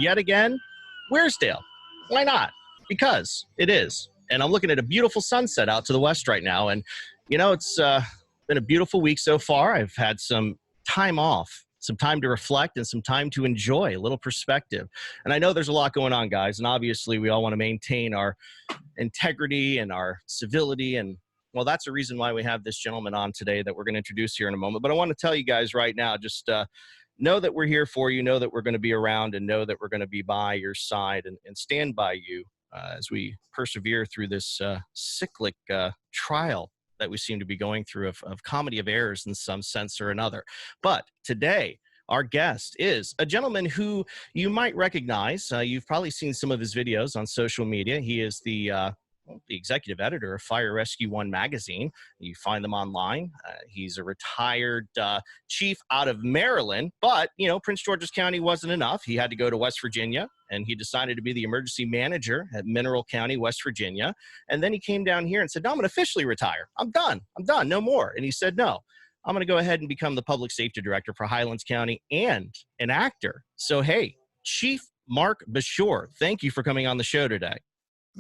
yet again, Wearsdale. Why not? Because it is. And I'm looking at a beautiful sunset out to the west right now. And, you know, it's been a beautiful week so far. I've had some time off, some time to reflect, and some time to enjoy a little perspective. And I know there's a lot going on, guys. And obviously, we all want to maintain our integrity and our civility. And, well, that's the reason why we have this gentleman on today that we're going to introduce here in a moment. But I want to tell you guys right now, just know that we're here for you, know that we're going to be around, and know that we're going to be by your side and stand by you as we persevere through this cyclic trial that we seem to be going through of comedy of errors in some sense or another. But today, our guest is a gentleman who you might recognize. You've probably seen some of his videos on social media. He is the executive editor of Fire Rescue One magazine. You find them online. He's a retired chief out of Maryland, but, you know, Prince George's County wasn't enough. He had to go to West Virginia, and he decided to be the emergency manager at Mineral County, West Virginia. And then he came down here and said, no, I'm going to officially retire. I'm done, no more. And he said, no, I'm going to go ahead and become the public safety director for Highlands County and an actor. So, hey, Chief Marc Bashoor, thank you for coming on the show today.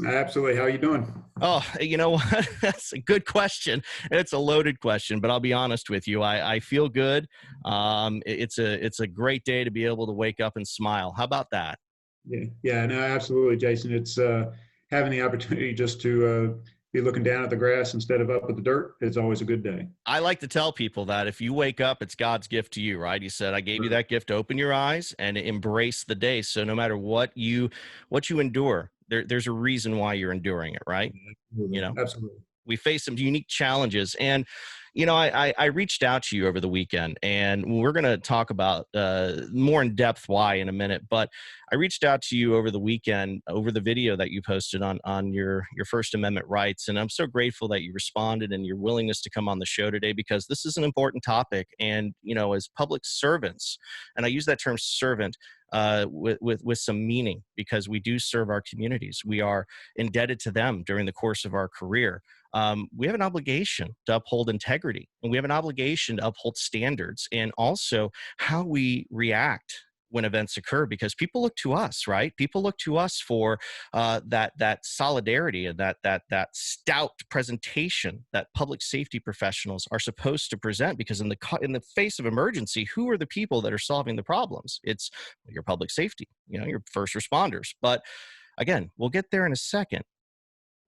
Absolutely. How are you doing? Oh, you know what? That's a good question. It's a loaded question, but I'll be honest with you. I feel good. It's a great day to be able to wake up and smile. How about that? Yeah, no, absolutely, Jason. It's having the opportunity just to be looking down at the grass instead of up at the dirt. It's always a good day. I like to tell people that if you wake up, it's God's gift to you, right? He said, I gave you that gift to open your eyes and embrace the day. So no matter what you endure, there's a reason why you're enduring it, right? Absolutely. You know, absolutely. We face some unique challenges. And, you know, I reached out to you over the weekend, and we're going to talk about more in depth why in a minute. But I reached out to you over the weekend over the video that you posted on your First Amendment rights. And I'm so grateful that you responded and your willingness to come on the show today, because this is an important topic. And, you know, as public servants, and I use that term servant with some meaning, because we do serve our communities. We are indebted to them during the course of our career. We have an obligation to uphold integrity, and we have an obligation to uphold standards, and also how we react when events occur, because people look to us, right? People look to us for that solidarity and that stout presentation that public safety professionals are supposed to present, because in the face of emergency, who are the people that are solving the problems? It's your public safety, you know, your first responders. But again, we'll get there in a second.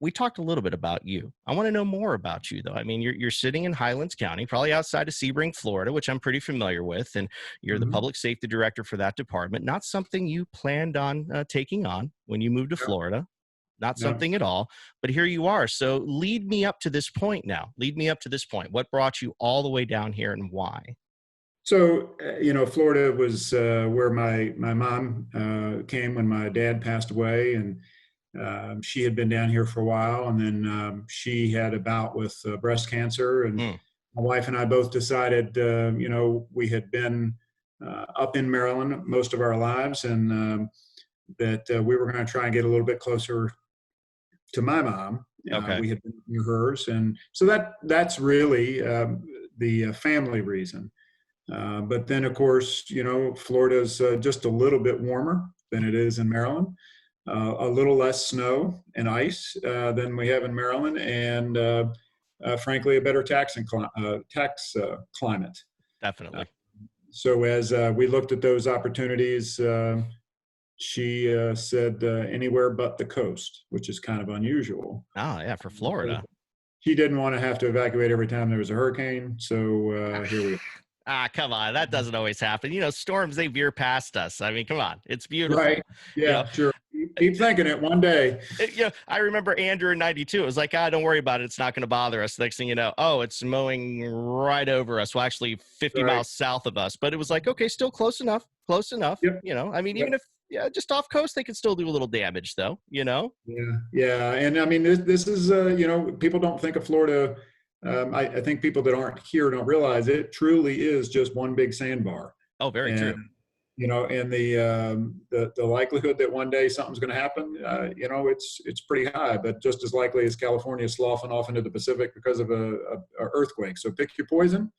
We talked a little bit about you. I want to know more about you, though. I mean, you're sitting in Highlands County, probably outside of Sebring, Florida, which I'm pretty familiar with, and you're the public safety director for that department. Not something you planned on taking on when you moved to Florida. Not something at all. But here you are. So lead me up to this point now. Lead me up to this point. What brought you all the way down here, and why? So, you know, Florida was where my mom came when my dad passed away, and she had been down here for a while, and then she had a bout with breast cancer, and my wife and I both decided, you know, we had been up in Maryland most of our lives, and that we were going to try and get a little bit closer to my mom. Okay. We had been near hers, and so that's really the family reason. But then, of course, you know, Florida's just a little bit warmer than it is in Maryland. A little less snow and ice than we have in Maryland, and frankly, a better tax climate. Definitely. So as we looked at those opportunities, she said anywhere but the coast, which is kind of unusual. Oh, yeah, for Florida. She didn't want to have to evacuate every time there was a hurricane, so here we are. Ah, come on. That doesn't always happen. You know, storms, they veer past us. I mean, come on. It's beautiful. Right. Yeah, you know? Sure. Keep thinking it one day. You know, I remember Andrew in 92. It was like, don't worry about it. It's not going to bother us. Next thing you know, it's mowing right over us. Well, actually 50 miles south of us. But it was like, okay, still close enough. Close enough. Yep. You know, I mean, even if, just off coast, they could still do a little damage, though, you know? Yeah. And I mean, this is, you know, people don't think of Florida. I think people that aren't here don't realize it truly is just one big sandbar. Oh, very true. You know, and the likelihood that one day something's going to happen, you know, it's pretty high. But just as likely as California sloughing off into the Pacific because of a earthquake. So pick your poison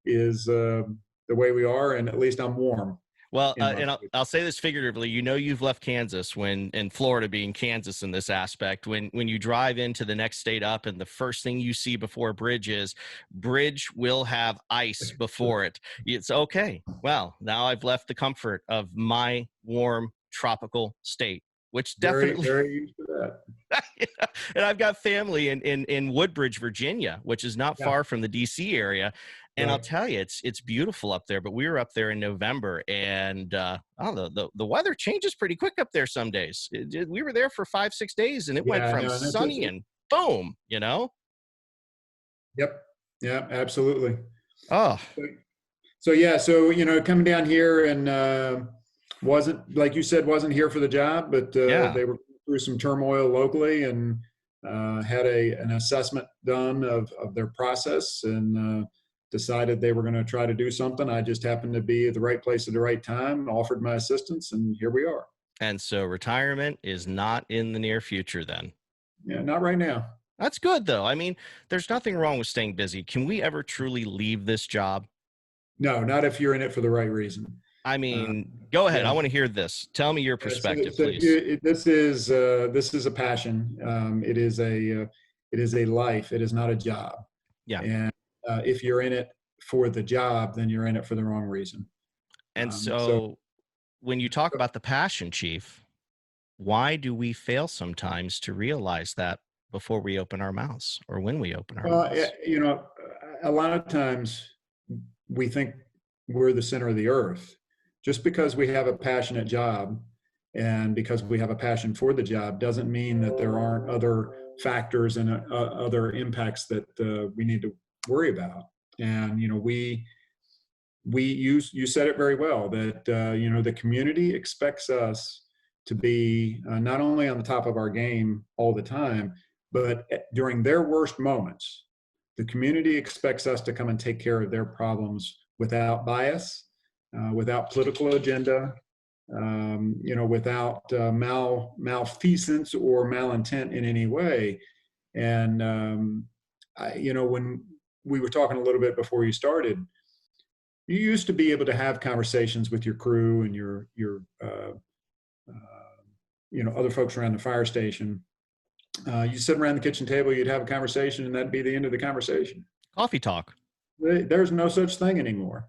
is the way we are, and at least I'm warm. Well, in my and future. I'll say this figuratively. You know, you've left Kansas when, and Florida being Kansas in this aspect, when you drive into the next state up, and the first thing you see before a bridge is bridge will have ice before it. It's okay. Well, now I've left the comfort of my warm tropical state, which Very, definitely very used to that. yeah. And I've got family in Woodbridge, Virginia, which is not Yeah, far from the DC area. And I'll right. tell you, it's beautiful up there. But we were up there in November, and I don't know, the weather changes pretty quick up there some days. We were there for 5 6 days, and it went Yeah, from no, and sunny and boom, yep, yeah, absolutely. Oh, So yeah, so coming down here and wasn't like you said, wasn't here for the job, but yeah. they were through some turmoil locally and had an assessment done of their process and decided they were going to try to do something. I just happened to be at the right place at the right time, offered my assistance, and here we are. And so retirement is not in the near future then. Yeah, not right now. That's good though. I mean, there's nothing wrong with staying busy. Can we ever truly leave this job? No, not if you're in it for the right reason. I Uh, mean, go ahead. yeah. I want to hear this. Tell me your Yeah, so, perspective, so please. this is a passion. It is a life. It is not a job. Yeah. And if you're in it for the job, then you're in it for the wrong reason. And So so when you talk about the passion, Chief, why do we fail sometimes to realize that before we open our mouths or when we open our well, mouths? a lot of times we think we're the center of the earth. Just because we have a passionate job and because we have a passion for the job doesn't mean that there aren't other factors and other impacts that we need to worry about. And you said it very well that the community expects us to be not only on the top of our game all the time, but during their worst moments, the community expects us to come and take care of their problems without bias, without political agenda, without malfeasance or malintent in any way. And when we were talking a little bit before you started, you used to be able to have conversations with your crew and your other folks around the fire station. You sit around the kitchen table, you'd have a conversation, and that'd be the end of the conversation. Coffee talk. There's no such thing anymore.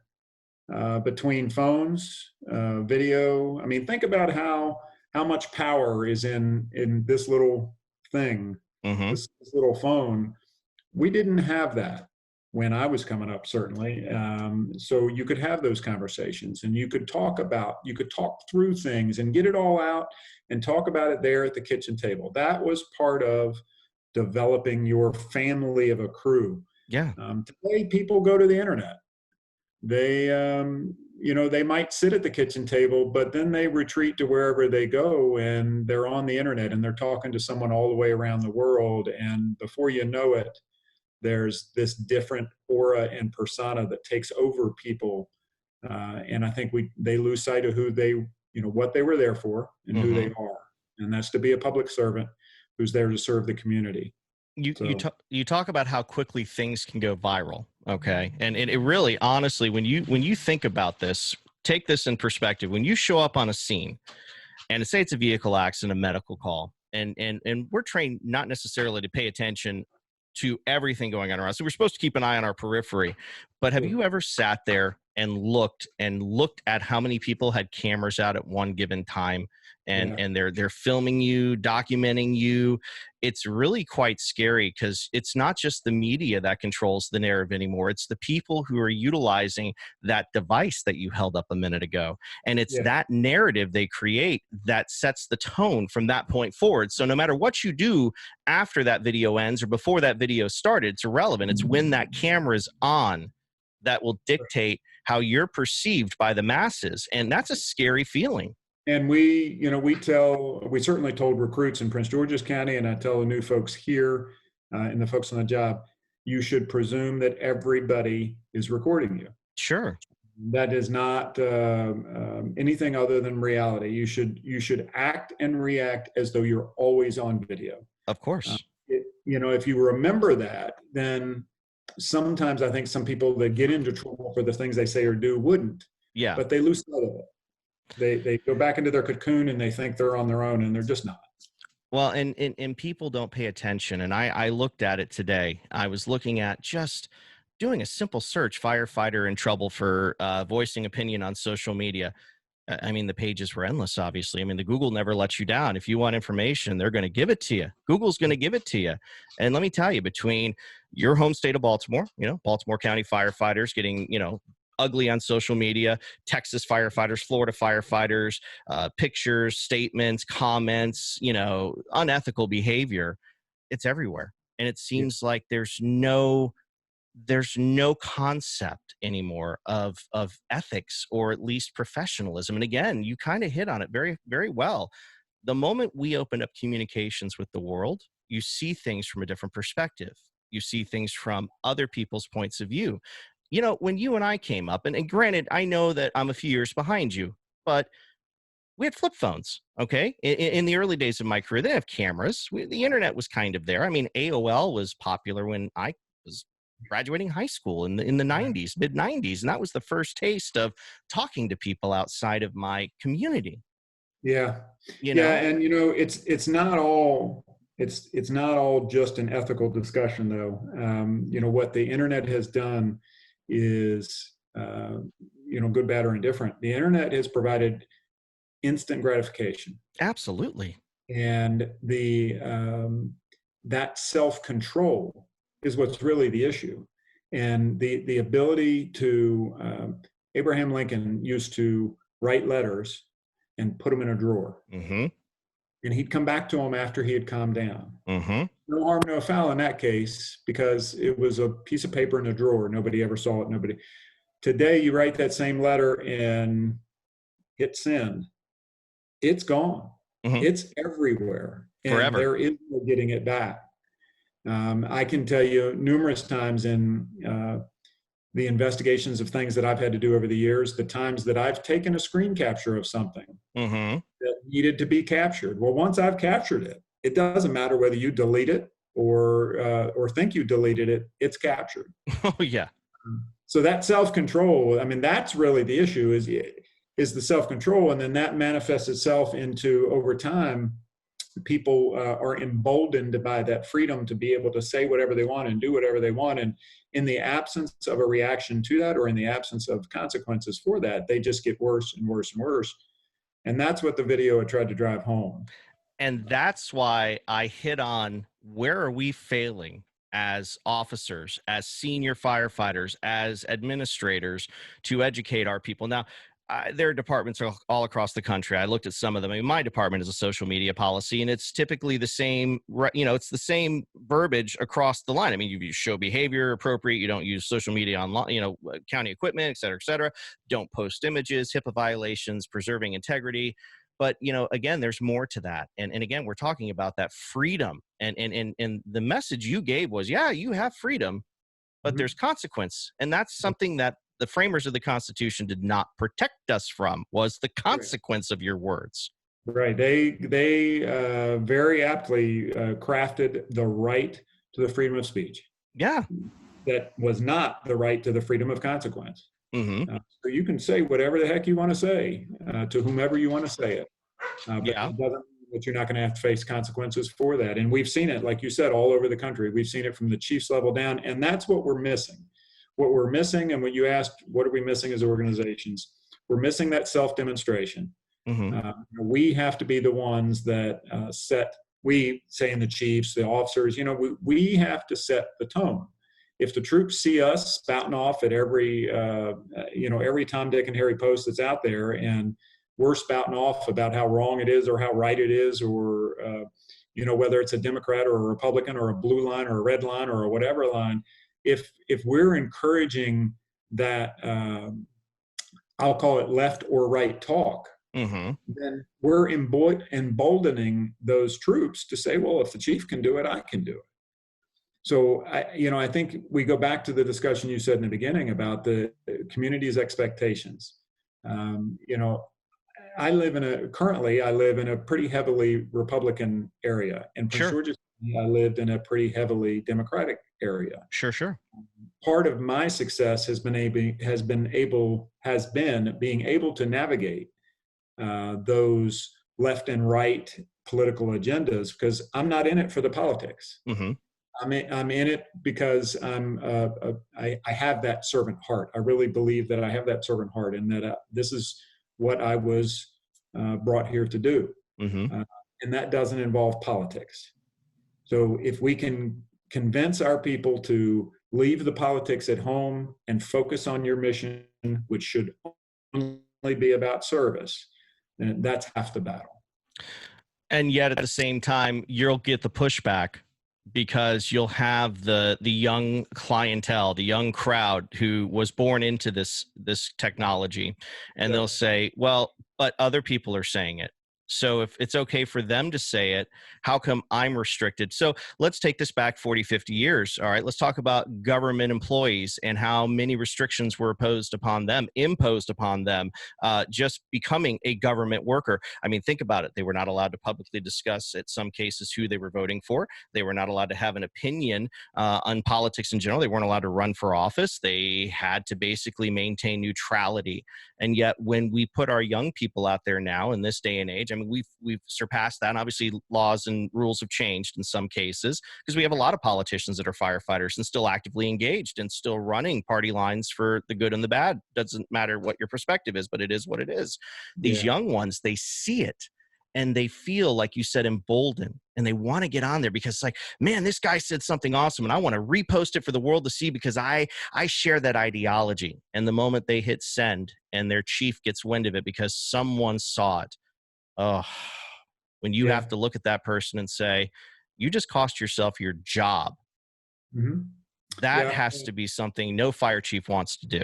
Between phones, video. I mean, think about how much power is in this little thing, Mm-hmm. this little phone. We didn't have that when I was coming up, certainly. So you could have those conversations, and you could talk through things and get it all out and talk about it there at the kitchen table. That was part of developing your family of a crew. Yeah. Today, people go to the internet. They might sit at the kitchen table, but then they retreat to wherever they go and they're on the internet and they're talking to someone all the way around the world. And before you know it, there's this different aura and persona that takes over people. And I think they lose sight of what they were there for and who Mm-hmm. they are. And that's to be a public servant who's there to serve the community. So You talk about how quickly things can go viral, okay? And it really, honestly, when you think about this, take this in perspective. When you show up on a scene, and say it's a vehicle accident, a medical call, and we're trained not necessarily to pay attention to everything going on around. So we're supposed to keep an eye on our periphery. But have you ever sat there and looked at how many people had cameras out at one given time, and yeah, they're filming you, documenting you? It's really quite scary, because it's not just the media that controls the narrative anymore. It's the people who are utilizing that device that you held up a minute ago. And it's yeah. that narrative they create that sets the tone from that point forward. So no matter what you do after that video ends or before that video started, it's irrelevant. It's when that camera is on that will dictate how you're perceived by the masses. And that's a scary feeling. And we certainly told recruits in Prince George's County, and I tell the new folks here and the folks on the job, you should presume that everybody is recording you. Sure. That is not anything other than reality. You should act and react as though you're always on video. Of course. If you remember that, then sometimes I think some people that get into trouble for the things they say or do wouldn't, Yeah. but they lose sight of it. They go back into their cocoon and they think they're on their own, and they're just not. Well, and people don't pay attention. And I looked at it today. I was looking at just doing a simple search, firefighter in trouble for voicing opinion on social media. I mean, the pages were endless, obviously. I mean, the Google never lets you down. If you want information, they're going to give it to you. Google's going to give it to you. And let me tell you, between your home state of Baltimore, Baltimore County firefighters getting, ugly on social media, Texas firefighters, Florida firefighters, pictures, statements, comments, unethical behavior, it's everywhere. And it Yeah. seems like there's no concept anymore of ethics, or at least professionalism. And again, you kind of hit on it very, very well. The moment we open up communications with the world, you see things from a different perspective. You see things from other people's points of view. When you and I came up, and granted, I know that I'm a few years behind you, but we had flip phones. Okay. In the early days of my career, they didn't have cameras. The internet was kind of there. I mean, AOL was popular when I was graduating high school in the 90s, mid 90s. And that was the first taste of talking to people outside of my community, Yeah, you yeah, know? and it's not all just an ethical discussion, though. What the internet has done is, good, bad, or indifferent. The internet has provided instant gratification, Absolutely. and the that self control is what's really the issue, and the ability to Abraham Lincoln used to write letters and put them in a drawer, Mm-hmm. and he'd come back to them after he had calmed down. Mm-hmm. No harm, no foul in that case, because it was a piece of paper in a drawer. Nobody ever saw it. Nobody. Today, you write that same letter and hit send. It's gone. Mm-hmm. It's everywhere, and Forever. there is no getting it back. I can tell you numerous times in the investigations of things that I've had to do over the years, the times that I've taken a screen capture of something Mm-hmm. that needed to be captured. Well, once I've captured it, it doesn't matter whether you delete it or think you deleted it. It's captured. Oh, yeah. So that self control. I mean, that's really the issue. Is the self control, and then that manifests itself into, over time, people are emboldened by that freedom to be able to say whatever they want and do whatever they want. And in the absence of a reaction to that, or in the absence of consequences for that, they just get worse and worse and worse. And that's what the video had tried to drive home. And that's why I hit on, where are we failing as officers, as senior firefighters, as administrators, to educate our people. Now, there are departments all across the country. I looked at some of them. I mean, my department is a social media policy, and it's typically the same, it's the same verbiage across the line. I mean, you show behavior appropriate. You don't use social media online, county equipment, et cetera, et cetera. Don't post images, HIPAA violations, preserving integrity. But again, there's more to that. And again, we're talking about that freedom. And the message you gave was, yeah, you have freedom, but Mhm. there's consequence. And that's something that the framers of the Constitution did not protect us from, was the Right. consequence of your words. Right. They very aptly crafted the right to the freedom of speech. Yeah. That was not the right to the freedom of consequence. Hmm. So you can say whatever the heck you want to say to whomever you want to say it, but Yeah. it doesn't mean that you're not going to have to face consequences for that. And we've seen it, like you said, all over the country. We've seen it from the chiefs level down, and that's what we're missing. What we're missing, and what you asked, what are we missing as organizations? We're missing that self-demonstration. Hmm. We have to be the ones that we, saying the chiefs, the officers, we have to set the tone. If the troops see us spouting off at every Tom, Dick, and Harry post that's out there, and we're spouting off about how wrong it is or how right it is, or whether it's a Democrat or a Republican or a blue line or a red line or a whatever line, if we're encouraging that, I'll call it left or right talk, Hmm. then we're emboldening those troops to say, well, if the chief can do it, I can do it. So I think we go back to the discussion you said in the beginning about the community's expectations. Um, you know, currently I live in a pretty heavily Republican area. In Prince Sure. George's County, I lived in a pretty heavily Democratic area. Sure. Sure. Part of my success has been being able to navigate those left and right political agendas, because I'm not in it for the politics. Mm-hmm. I'm in it because I have that servant heart. I really believe that I have that servant heart, and that this is what I was brought here to do. Mm-hmm. Uh, and that doesn't involve politics. So if we can convince our people to leave the politics at home and focus on your mission, which should only be about service, then that's half the battle. And yet at the same time, you'll get the pushback because you'll have the young clientele, the young crowd who was born into this technology, and Yeah. they'll say, well, but other people are saying it. So if it's okay for them to say it, how come I'm restricted? So let's take this back 40, 50 years. All right, let's talk about government employees and how many restrictions were imposed upon them, just becoming a government worker. I mean, think about it. They were not allowed to publicly discuss, in some cases, who they were voting for. They were not allowed to have an opinion on politics in general. They weren't allowed to run for office. They had to basically maintain neutrality. And yet, when we put our young people out there now in this day and age, I mean, we've surpassed that. And obviously, laws and rules have changed in some cases, because we have a lot of politicians that are firefighters and still actively engaged and still running party lines for the good and the bad. Doesn't matter what your perspective is, but it is what it is. These Yeah. young ones, they see it and they feel, like you said, emboldened, and they want to get on there because it's like, man, this guy said something awesome and I want to repost it for the world to see because I share that ideology. And the moment they hit send and their chief gets wind of it because someone saw it, oh, when you Yeah. have to look at that person and say, you just cost yourself your job, Mm-hmm. that Yeah. has to be something no fire chief wants to do.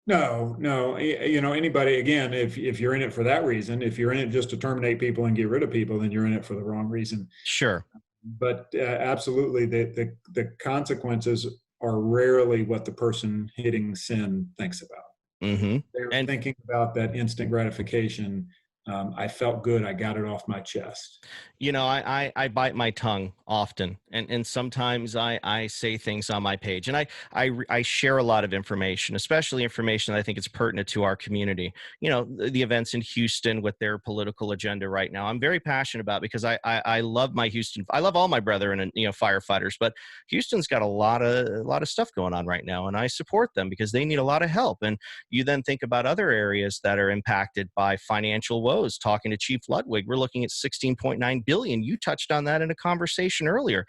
No, no. Anybody, again, if you're in it for that reason, if you're in it just to terminate people and get rid of people, then you're in it for the wrong reason. Sure. But absolutely, the consequences are rarely what the person hitting send thinks about. Mm-hmm. They're And thinking about that instant gratification. I felt good. I got it off my chest. I bite my tongue often, and sometimes I say things on my page, and I share a lot of information, especially information that I think is pertinent to our community. The events in Houston with their political agenda right now, I'm very passionate about, because I love my Houston. I love all my brethren and firefighters, but Houston's got a lot of stuff going on right now, and I support them because they need a lot of help. And you then think about other areas that are impacted by financial woes. Talking to Chief Ludwig, we're looking at 16.9 billion. You touched on that in a conversation earlier.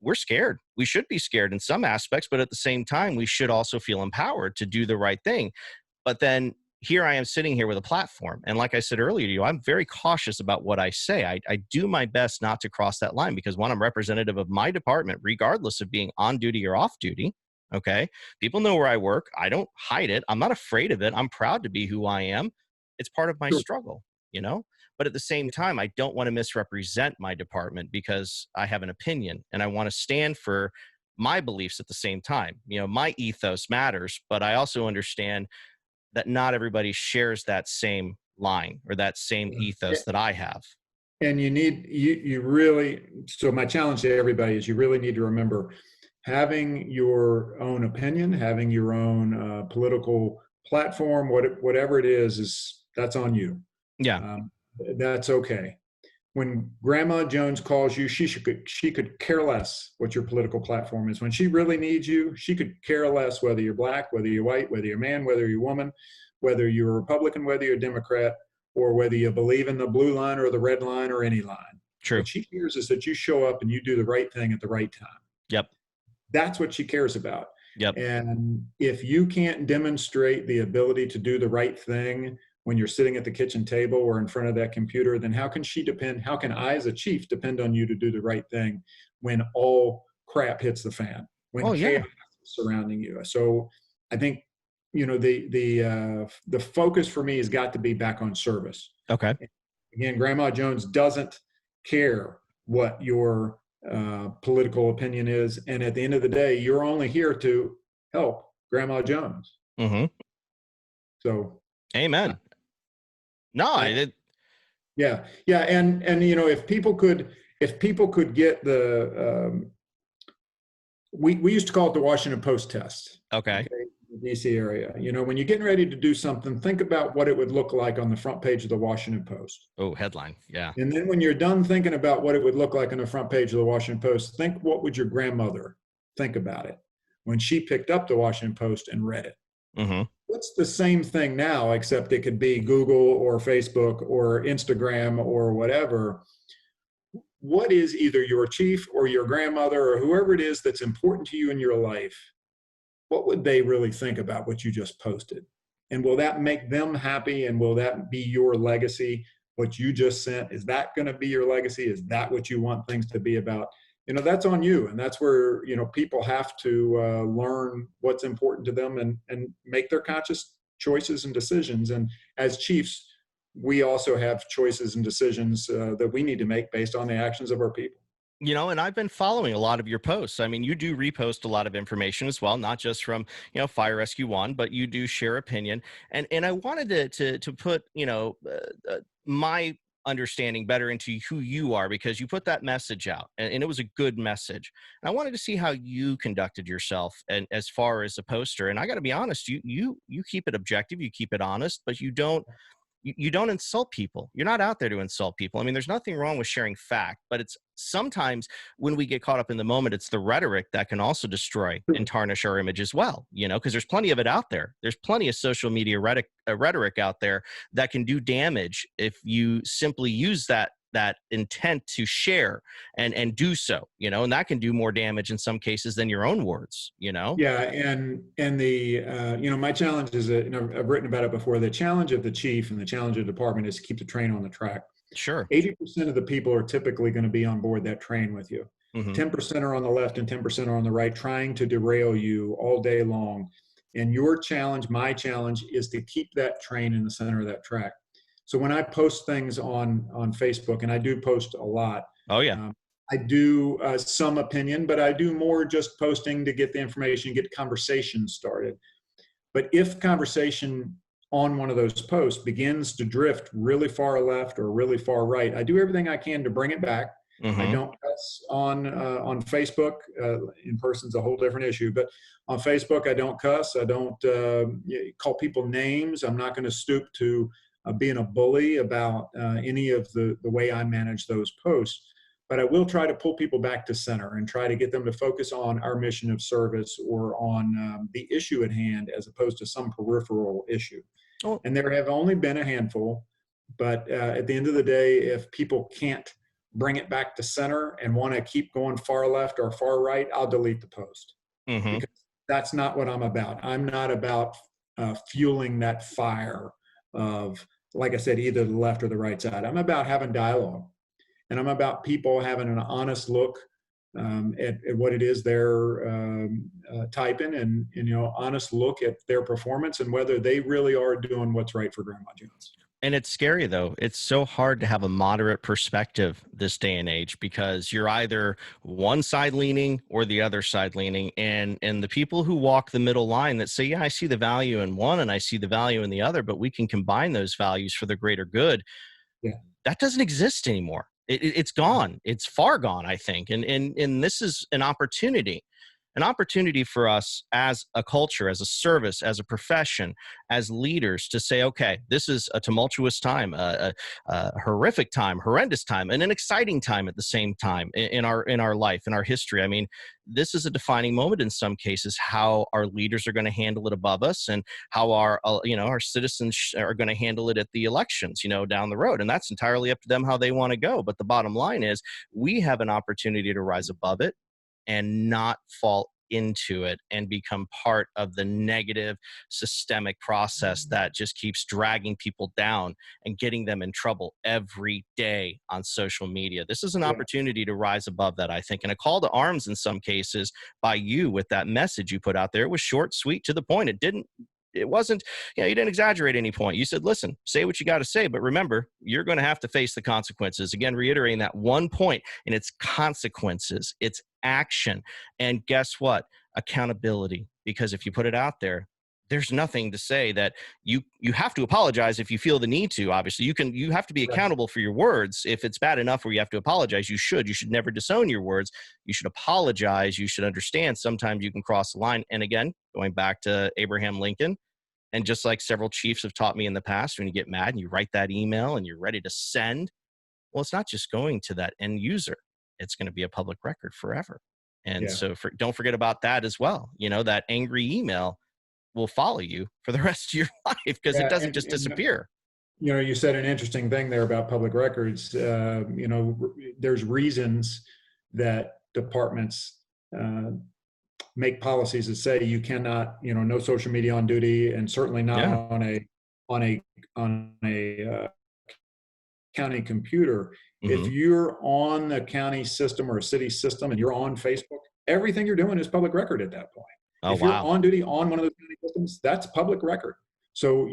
We're scared. We should be scared in some aspects, but at the same time, we should also feel empowered to do the right thing. But then here I am sitting here with a platform. And like I said earlier to you, I'm very cautious about what I say. I do my best not to cross that line because, one, I'm representative of my department, regardless of being on duty or off duty. Okay. People know where I work. I don't hide it. I'm not afraid of it. I'm proud to be who I am. It's part of my Sure. struggle. But at the same time, I don't want to misrepresent my department because I have an opinion and I want to stand for my beliefs at the same time. My ethos matters, but I also understand that not everybody shares that same line or that same Yeah. ethos that I have. And you really, so my challenge to everybody is you really need to remember, having your own opinion, having your own political platform, whatever it is that's on you. Yeah. That's okay. When Grandma Jones calls you, she could care less what your political platform is. When she really needs you, she could care less whether you're black, whether you're white, whether you're a man, whether you're a woman, whether you're a Republican, whether you're a Democrat, or whether you believe in the blue line or the red line or any line. True. What she cares is that you show up and you do the right thing at the right time. Yep. That's what she cares about. Yep. And if you can't demonstrate the ability to do the right thing when you're sitting at the kitchen table or in front of that computer, then how can I as a chief depend on you to do the right thing when all crap hits the fan, when chaos is surrounding you? So I think, the focus for me has got to be back on service. Okay. Again, Grandma Jones doesn't care what your political opinion is. And at the end of the day, you're only here to help Grandma Jones. Mm-hmm. So, amen. Yeah. And if people could get the, we used to call it the Washington Post test. Okay. DC area. You know, when you're getting ready to do something, think about what it would look like on the front page of the Washington Post. Oh, headline. Yeah. And then when you're done thinking about what it would look like on the front page of the Washington Post, think what would your grandmother think about it when she picked up the Washington Post and read it. Mm-hmm. It's the same thing now, except it could be Google or Facebook or Instagram or whatever. What is either your chief or your grandmother or whoever it is that's important to you in your life? What would they really think about what you just posted? And will that make them happy? And will that be your legacy? What you just sent, is that going to be your legacy? Is that what you want things to be about? You know, that's on you. And that's where, you know, people have to learn what's important to them and make their conscious choices and decisions. And as chiefs, we also have choices and decisions that we need to make based on the actions of our people. You know, and I've been following a lot of your posts. I mean, you do repost a lot of information as well, not just from, Fire Rescue One, but you do share opinion. And I wanted to put, my understanding better into who you are, because you put that message out and it was a good message. And I wanted to see how you conducted yourself and as far as a poster. And I got to be honest, you keep it objective, you keep it honest, but you don't insult people. You're not out there to insult people. I mean, there's nothing wrong with sharing fact, but it's sometimes when we get caught up in the moment, it's the rhetoric that can also destroy and tarnish our image as well, because there's plenty of it out there. There's plenty of social media rhetoric out there that can do damage if you simply use that intent to share and do so, and that can do more damage in some cases than your own words. Yeah, and the my challenge is that, I've written about it before. The challenge of the chief and the challenge of the department is to keep the train on the track. Sure. 80% of the people are typically going to be on board that train with you. Mm-hmm. 10% are on the left and 10% are on the right, trying to derail you all day long. And your challenge, my challenge, is to keep that train in the center of that track. So when I post things on Facebook, and I do post a lot. Oh yeah. I do some opinion, but I do more just posting to get the information, get conversation started. But if conversation on one of those posts begins to drift really far left or really far right, I do everything I can to bring it back. Mm-hmm. I don't cuss on Facebook. In person's a whole different issue, but on Facebook, I don't cuss. I don't call people names. I'm not going to stoop to being a bully about any of the way I manage those posts. But I will try to pull people back to center and try to get them to focus on our mission of service or on the issue at hand, as opposed to some peripheral issue. Oh. And there have only been a handful, but at the end of the day, if people can't bring it back to center and want to keep going far left or far right, I'll delete the post. Mm-hmm. Because that's not what I'm about. I'm not about fueling that fire of, like I said, either the left or the right side. I'm about having dialogue. And I'm about people having an honest look at what it is they're typing, and honest look at their performance and whether they really are doing what's right for Grandma Jones. And it's scary, though. It's so hard to have a moderate perspective this day and age, because you're either one side leaning or the other side leaning. And the people who walk the middle line that say, yeah, I see the value in one and I see the value in the other, but we can combine those values for the greater good. Yeah. That doesn't exist anymore. It's gone. It's far gone, I think. And this is an opportunity for us as a culture, as a service, as a profession, as leaders to say, okay, this is a tumultuous time, a horrific time, horrendous time, and an exciting time at the same time in our life, in our history. I mean, this is a defining moment in some cases, how our leaders are going to handle it above us and how our citizens are going to handle it at the elections, down the road. And that's entirely up to them how they want to go. But the bottom line is we have an opportunity to rise above it and not fall into it and become part of the negative systemic process that just keeps dragging people down and getting them in trouble every day on social media. This is an opportunity to rise above that, I think, and a call to arms in some cases by you with that message you put out there. It was short, sweet, to the point. It wasn't, you didn't exaggerate any point. You said, listen, say what you got to say, but remember, you're going to have to face the consequences. Again, reiterating that one point, and it's consequences, it's action. And guess what? Accountability. Because if you put it out there, there's nothing to say that you have to apologize if you feel the need to. Obviously, you have to be accountable for your words. If it's bad enough where you have to apologize, you should never disown your words. You should apologize. You should understand sometimes you can cross the line. And again, going back to Abraham Lincoln. And just like several chiefs have taught me in the past, when you get mad and you write that email and you're ready to send, well, it's not just going to that end user. It's going to be a public record forever. And Yeah. so don't forget about that as well. That angry email will follow you for the rest of your life because it Yeah, doesn't just disappear. You said an interesting thing there about public records. There's reasons that departments make policies that say you cannot, no social media on duty, and certainly not Yeah. on a county computer. If Mm-hmm. you're on the county system or a city system and you're on Facebook, everything you're doing is public record at that point. Oh, If you're wow. on duty on one of those county systems, that's public record. So,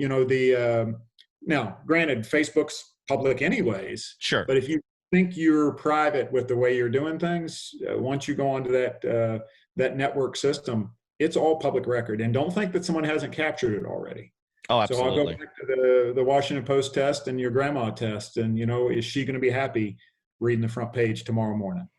now, granted, Facebook's public anyways. Sure. But if you think you're private with the way you're doing things, once you go onto that network system, it's all public record. And don't think that someone hasn't captured it already. Oh, So I'll go absolutely. back to the Washington Post test and your grandma test. And, is she going to be happy reading the front page tomorrow morning?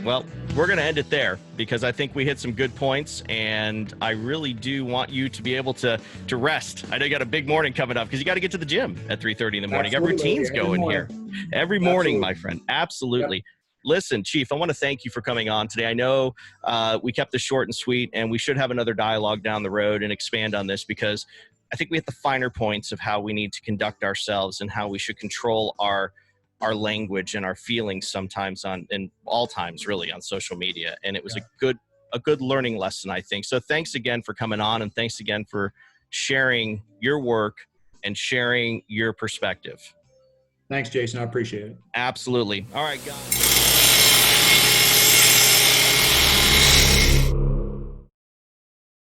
Well, we're going to end it there because I think we hit some good points, and I really do want you to be able to rest. I know you got a big morning coming up because you got to get to the gym at 3:30 in the morning. Absolutely. You got routines going here every morning, my friend. Absolutely. Yep. Listen, Chief, I want to thank you for coming on today. I know we kept this short and sweet, and we should have another dialogue down the road and expand on this because I think we hit the finer points of how we need to conduct ourselves and how we should control our language and our feelings sometimes in all times really on social media. And it was a good learning lesson, I think. So thanks again for coming on, and thanks again for sharing your work and sharing your perspective. Thanks, Jason. I appreciate it. Absolutely. All right, guys.